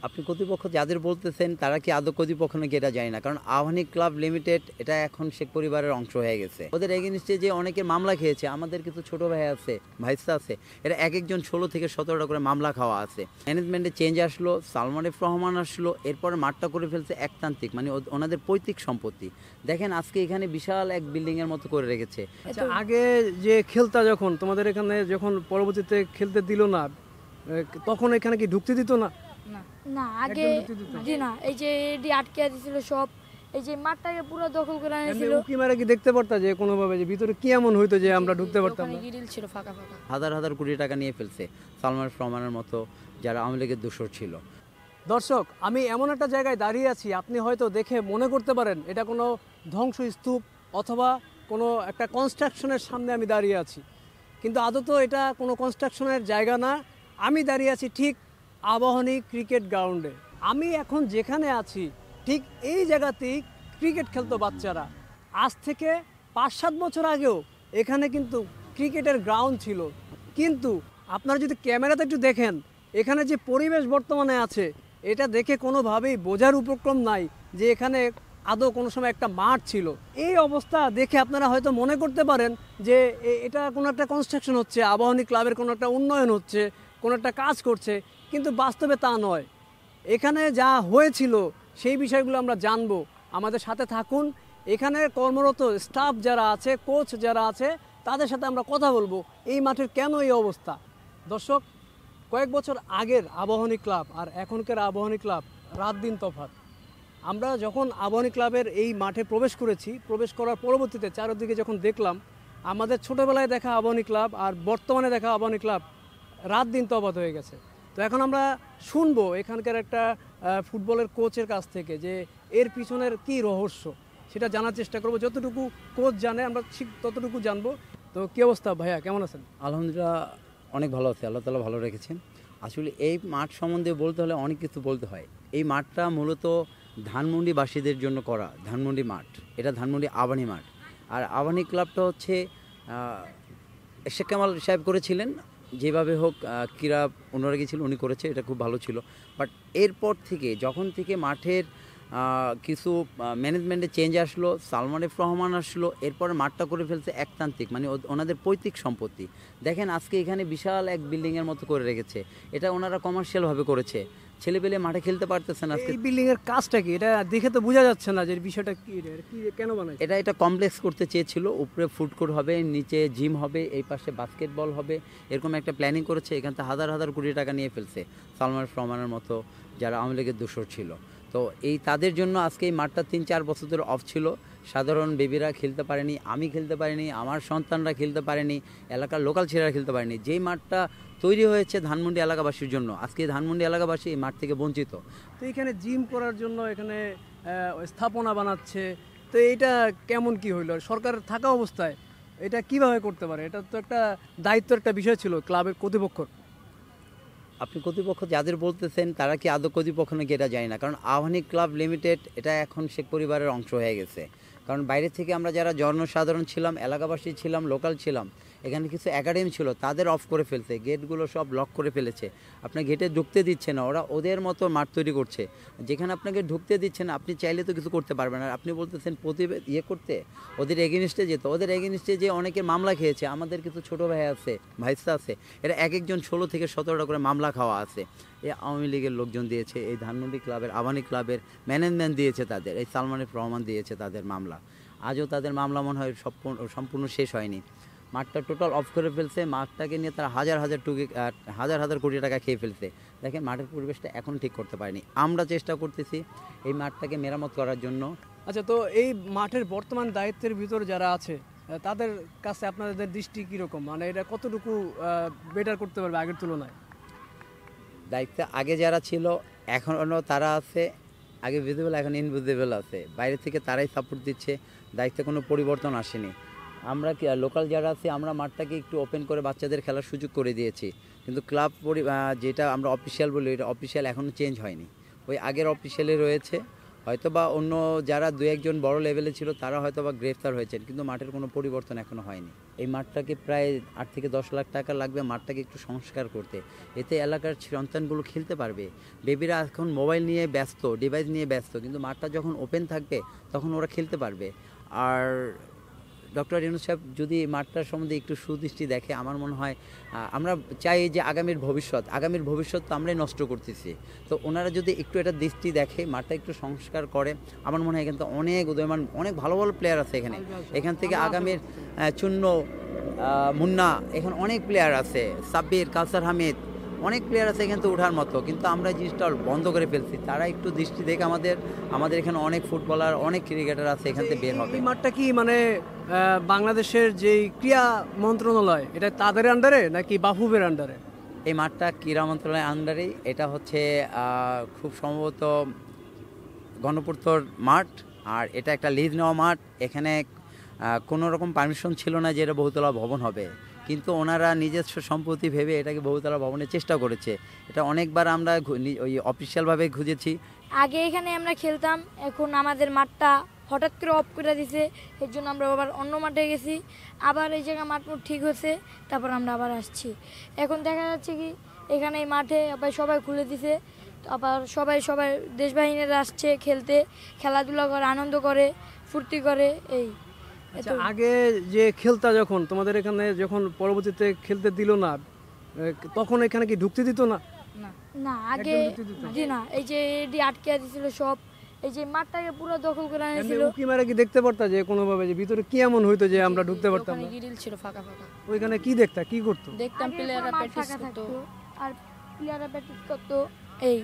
আপনি কর্তৃপক্ষ যাদের বলতেছেন তারা কি আদৌ কর্তৃপক্ষ নাকি এটা জানি না, কারণ আবাহনী ক্লাব লিমিটেড এটা এখন শেখ পরিবারের অংশ হয়ে গেছে। ওদের এগেনস্টে যে অনেকে মামলা খেয়েছে, আমাদের কিছু ছোট ভাই আছে, ভাইস্তা আছে, এরা এক একজন 16 থেকে 17টা করে মামলা খাওয়া আছে। ম্যানেজমেন্টে চেঞ্জ আসলো, সালমান এফ রহমান আসলো, এরপরে মাঠটা করে ফেলছে একতান্ত্রিক, মানে ওনাদের পৈতৃক সম্পত্তি। দেখেন আজকে এখানে বিশাল এক বিল্ডিং এর মতো করে রেখেছে। আচ্ছা, আগে যে খেলতা যখন তোমাদের এখানে যখন পরবর্তীতে খেলতে দিল না, তখন এখানে কি ঢুকতে দিত না? না, আগে জি না, এই যে এডি আটকে দিছিল সব, এই যে মাঠটাকে পুরো দখল করে নিয়েছিল। উকি মারা কি দেখতে পারতা যে কোনোভাবে যে ভিতরে কি এমন হইতো যে আমরা ঢুকতে পারতাম না? গ্রিল ছিল ফাঁকা ফাঁকা। হাজার হাজার কোটি টাকা নিয়ে ফেলছে সালমান এফ রহমানের মতো যারা আওয়ামী লীগের দোসর ছিল। দর্শক, আমি এমন একটা জায়গায় দাঁড়িয়ে আছি, আপনি হয়তো দেখে মনে করতে পারেন এটা কোনো ধ্বংসস্তূপ অথবা কোনো একটা কনস্ট্রাকশনের সামনে আমি দাঁড়িয়ে আছি, কিন্তু আদত এটা কোনো কনস্ট্রাকশনের জায়গা না। আমি দাঁড়িয়ে আছি ঠিক আবাহনী ক্রিকেট গ্রাউন্ডে। আমি এখন যেখানে আছি ঠিক এই জায়গাতেই ক্রিকেট খেলতো বাচ্চারা। আজ থেকে 5-7 বছর আগেও এখানে কিন্তু ক্রিকেটের গ্রাউন্ড ছিল, কিন্তু আপনারা যদি ক্যামেরাতে একটু দেখেন এখানে যে পরিবেশ বর্তমানে আছে, এটা দেখে কোনোভাবেই বোঝার উপক্রম নাই যে এখানে আদৌ কোনো সময় একটা মাঠ ছিল। এই অবস্থা দেখে আপনারা হয়তো মনে করতে পারেন যে এটা কোনো একটা কনস্ট্রাকশন হচ্ছে, আবাহনী ক্লাবের কোনো একটা উন্নয়ন হচ্ছে, কোনো একটা কাজ করছে, কিন্তু বাস্তবে তা নয়। এখানে যা হয়েছিল সেই বিষয়গুলো আমরা জানবো, আমাদের সাথে থাকুন। এখানে কর্মরত স্টাফ যারা আছে, কোচ যারা আছে, তাদের সাথে আমরা কথা বলবো এই মাঠের কেন এই অবস্থা। দর্শক, কয়েক বছর আগের আবাহনী ক্লাব আর এখনকার আবাহনী ক্লাব রাত দিন তফাৎ। আমরা যখন আবাহনী ক্লাবের এই মাঠে প্রবেশ করেছি, প্রবেশ করার পরবর্তীতে চারিদিকে যখন দেখলাম, আমাদের ছোটোবেলায় দেখা আবাহনী ক্লাব আর বর্তমানে দেখা আবাহনী ক্লাব রাত দিন তফাৎ হয়ে গেছে। তো এখন আমরা শুনবো এখানকার একটা ফুটবলের কোচের কাছ থেকে যে এর পিছনের কী রহস্য, সেটা জানার চেষ্টা করবো। যতটুকু কোচ জানে আমরা ঠিক ততটুকু জানবো। তো কী অবস্থা ভাইয়া, কেমন আছেন? আলহামদুলিল্লাহ, অনেক ভালো আছে, আল্লাহ তাআলা ভালো রেখেছেন। আসলে এই মাঠ সম্বন্ধে বলতে হলে অনেক কিছু বলতে হয়। এই মাঠটা মূলত ধানমন্ডিবাসীদের জন্য করা, ধানমন্ডি মাঠ, এটা ধানমন্ডি আবাহনী মাঠ। আর আবাহনী ক্লাবটা হচ্ছে শেখ কামাল সাহেব করেছিলেন, যেভাবে হোক ক্রীড়া অনুরাগী ছিল, উনি করেছে, এটা খুব ভালো ছিল। বাট এরপর থেকে যখন থেকে মাঠের কিছু ম্যানেজমেন্টে চেঞ্জ আসলো, সালমান এফ রহমান আসলো, এরপরে মাঠটা করে ফেলছে একতান্ত্রিক, মানে ওনাদের পৈতৃক সম্পত্তি। দেখেন আজকে এখানে বিশাল এক বিল্ডিংয়ের মতো করে রেখেছে, এটা ওনারা কমার্শিয়ালভাবে করেছে। ছেলেপেলে মাঠে খেলতে পারতেছে না। এই বিল্ডিং এর কাজটা কি, এটা দেখে তো বোঝা যাচ্ছে না যে বিষয়টা কি, কেন বানায়? এটা কমপ্লেক্স করতে চেয়েছিল, উপরে ফুড কোর্ট হবে, নিচে জিম হবে, এই পাশে বাস্কেটবল হবে, এরকম একটা প্ল্যানিং করেছে। এখান থেকে হাজার হাজার কোটি টাকা নিয়ে ফেলছে সালমান এফ রহমানের মতো যারা আওয়ামী লীগের দোসর ছিল। তো এই তাদের জন্য আজকে এই মাঠটা 3-4 বছর ধরে অফ ছিল। সাধারণ বেবিরা খেলতে পারেনি, আমি খেলতে পারিনি, আমার সন্তানরা খেলতে পারেনি, এলাকার লোকাল ছেলেরা খেলতে পারেনি। যেই মাঠটা তৈরি হয়েছে ধানমন্ডি এলাকাবাসীর জন্য, আজকে ধানমন্ডি এলাকাবাসী এই মাঠ থেকে বঞ্চিত। তো এখানে জিম করার জন্য এখানে স্থাপনা বানাচ্ছে, তো এইটা কেমন কি হইলো? সরকার থাকা অবস্থায় এটা কিভাবে করতে পারে? এটা তো একটা দায়িত্বের একটা বিষয় ছিল ক্লাবের কর্তৃপক্ষর। আপনি কর্তৃপক্ষ যাদের বলতেছেন তারা কি আদৌ কর্তৃপক্ষ নাকি এটা জানি না, কারণ আবাহনী ক্লাব লিমিটেড এটা এখন শেখ পরিবারের অংশ হয়ে গেছে। কারণ বাইরে থেকে আমরা যারা জনসাধারণ ছিলাম, এলাকাবাসী ছিলাম, লোকাল ছিলাম, এখানে কিছু একাডেমি ছিল, তাদের অফ করে ফেলছে, গেটগুলো সব লক করে ফেলেছে। আপনার গেটে ঢুকতে দিচ্ছে না, ওরা ওদের মতো মাঠ তৈরি করছে। যেখানে আপনাকে ঢুকতে দিচ্ছে না, আপনি চাইলে তো কিছু করতে পারবেন না। আপনি বলতেছেন প্রতিবেদ করতে, ওদের এগেনস্টে যেত, ওদের এগেনস্টে যে অনেকে মামলা খেয়েছে, আমাদের কিছু ছোট ভাই আছে, ভাইস্তা আছে, এরা এক একজন 16 থেকে 17টা করে মামলা খাওয়া আছে। এই আওয়ামী লীগের লোকজন দিয়েছে, এই ধানমন্ডি ক্লাবের, আবাহনী ক্লাবের ম্যানেজমেন্ট দিয়েছে তাদের, এই সালমান এফ রহমান দিয়েছে তাদের মামলা। আজও তাদের মামলা মনে হয় সম্পূর্ণ শেষ হয়নি। মাঠটা টোটাল অফ করে ফেলছে, মাঠটাকে নিয়ে তারা হাজার হাজার কোটি টাকা খেয়ে ফেলছে। দেখেন মাঠের পরিবেশটা এখন ঠিক করতে পারেনি। আমরা চেষ্টা করতেছি এই মাঠটাকে মেরামত করার জন্য। আচ্ছা, তো এই মাঠের বর্তমান দায়িত্বের ভিতরে যারা আছে তাদের কাছে আপনাদের দৃষ্টি কীরকম, মানে এটা কতটুকু বেটার করতে পারবে আগের তুলনায়? দায়িত্বে আগে যারা ছিল এখনও তারা আছে, আগে ভিজিবল এখন ইনভিজিবল আছে, বাইরে থেকে তারাই সাপোর্ট দিচ্ছে, দায়িত্বে কোনো পরিবর্তন আসেনি। আমরা কি লোকাল যারা আছি আমরা মাঠটাকে একটু ওপেন করে বাচ্চাদের খেলার সুযোগ করে দিয়েছি, কিন্তু ক্লাব যেটা আমরা অফিসিয়াল বলি, এটা অফিসিয়াল এখনও চেঞ্জ হয়নি, ওই আগের অফিসিয়ালে রয়েছে। হয়তো বা অন্য যারা দু একজন বড় লেভেলে ছিল তারা হয়তো বা গ্রেফতার হয়েছেন, কিন্তু মাঠের কোনো পরিবর্তন এখনো হয়নি। এই মাঠটাকে প্রায় 8 থেকে 10 লাখ টাকা লাগবে মাঠটাকে একটু সংস্কার করতে, এতে এলাকার সন্তানগুলো খেলতে পারবে। বেবিরা এখন মোবাইল নিয়ে ব্যস্ত, ডিভাইস নিয়ে ব্যস্ত, কিন্তু মাঠটা যখন ওপেন থাকবে তখন ওরা খেলতে পারবে। আর ডক্টর ইউনূস সাহেব যদি মাঠটার সম্বন্ধে একটু সুদৃষ্টি দেখে, আমার মনে হয় আমরা চাই যে আগামীর ভবিষ্যৎ তো আমরাই নষ্ট করতেছি। তো ওনারা যদি একটু এটা দৃষ্টি দেখে, মাঠটা একটু সংস্কার করে, আমার মনে হয় এখান থেকে অনেক উদয়মান অনেক ভালো ভালো প্লেয়ার আছে এখান থেকে আগামীর চূন্য, মুন্না, এখানে অনেক প্লেয়ার আছে, সাব্বির, কাউসার হামিদ, অনেক প্লেয়ার আছে এখান থেকে ওঠার মতো, কিন্তু আমরা জিনিসটা বন্ধ করে ফেলছি। তারা একটু দৃষ্টি দেখে আমাদের এখানে অনেক ফুটবলার, অনেক ক্রিকেটার আছে এখান থেকে বের হবে। এই মাঠটা কি মানে বাংলাদেশের যেই ক্রীড়া মন্ত্রণালয়, এটা তাদের আন্ডারে নাকি বাফুফের আন্ডারে? এই মাঠটা ক্রীড়া মন্ত্রণালয়ের আন্ডারেই। এটা হচ্ছে খুব সম্ভবত গণপূর্তর মাঠ, আর এটা একটা লিজ নেওয়া মাঠ। এখানে কোনো রকম পারমিশন ছিল না যে এটা বহুতলা ভবন হবে, কিন্তু ওনারা নিজস্ব সম্পত্তি ভেবে এটাকে বহুতলা ভবনের চেষ্টা করেছে। এটা অনেকবার আমরা ওই অফিসিয়ালভাবে খুঁজেছি। আগে এখানে আমরা খেলতাম, এখন আমাদের মাঠটা হঠাৎ করে অফ করে দিছে, এর জন্য আমরা আবার অন্য মাঠে গেছি। আবার এই জায়গা মাঠ ঠিক হয়েছে, তারপর আমরা আবার আসছি। এখন দেখা যাচ্ছে কি এখানে এই মাঠে আবার সবাই খুলে দিছে, আবার সবাই দেশ বাহিনীরা আসছে খেলতে, খেলাধুলা করে, আনন্দ করে, ফুর্তি করে। এই আচ্ছা, আগে যে খেলতা যখন তোমাদের এখানে, যখন পরবর্তীতে খেলতে দিল না, তখন এখানে কি ঢুকতে দিত না? না, আগে জি না, এই যে এডি আটকে দিছিল সব, এই যে মাঠটাকে পুরো দখল করে নিয়েছিল। উকি মারা কি দেখতে পারতা যে কোনোভাবে যে ভিতরে কি এমন হইতো যে আমরা ঢুকতে পারতাম না? গ্রিল ছিল ফাঁকা ফাঁকা, ওইখানে কি দেখতা, কি করতো? দেখতাম প্লেয়াররা প্র্যাকটিস ফাঁকা করতো। থাকতো আর প্লেয়াররা প্র্যাকটিস করতো। এই